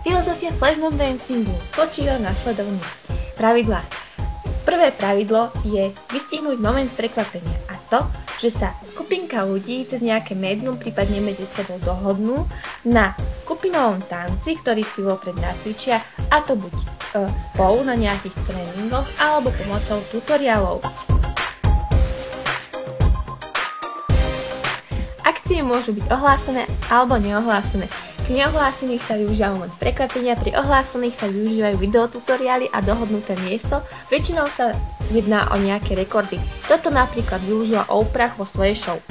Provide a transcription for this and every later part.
Filozofia flashmob dancingu spočíva v nasledovných pravidlách. Prvé pravidlo je vystihnúť moment prekvapenia a to, že sa skupinka ľudí cez nejaké médium prípadne medzi sebou dohodnú na skupinovom tanci, ktorý si vopred nacvičia, a to buď spolu na nejakých tréningoch alebo pomocou tutoriálov. Akcie môžu byť ohlásené alebo neohlásené. Pri neohlásených sa využíva moment prekvapenia, pri ohlásených sa využívajú videotutoriály a dohodnuté miesto, väčšinou sa jedná o nejaké rekordy. Toto napríklad využila Oprah vo svojej show.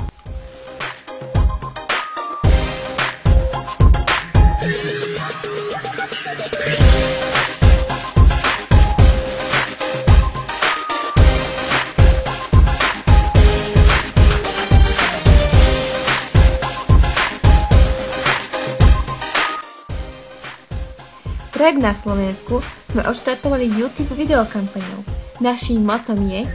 Projekt na Slovensku sme odštartovali YouTube videokampaňou. Naším motom je: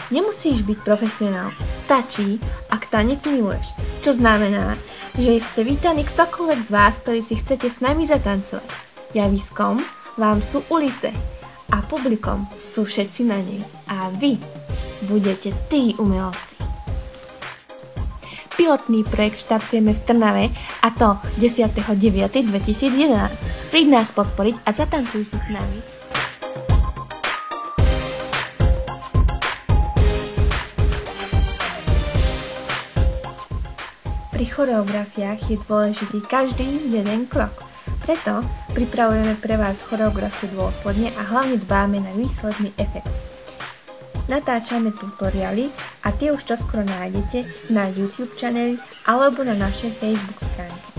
nemusíš byť profesionál, stačí, ak tanec miluješ. Čo znamená, že ste vítaní ktokoľvek z vás, ktorí si chcete s nami zatancovať. Javiskom vám sú ulice a publikom sú všetci na nej. A vy budete tí umelci. Pilotný projekt štartujeme v Trnave, a to 10.9.2011. Príď nás podporiť a zatancuj si s nami. Pri choreografiách je dôležitý každý jeden krok. Preto pripravujeme pre vás choreografiu dôsledne a hlavne dbáme na výsledný efekt. Natáčame tutoriály a tie už čoskoro nájdete na YouTube channeli alebo na našej Facebook stránke.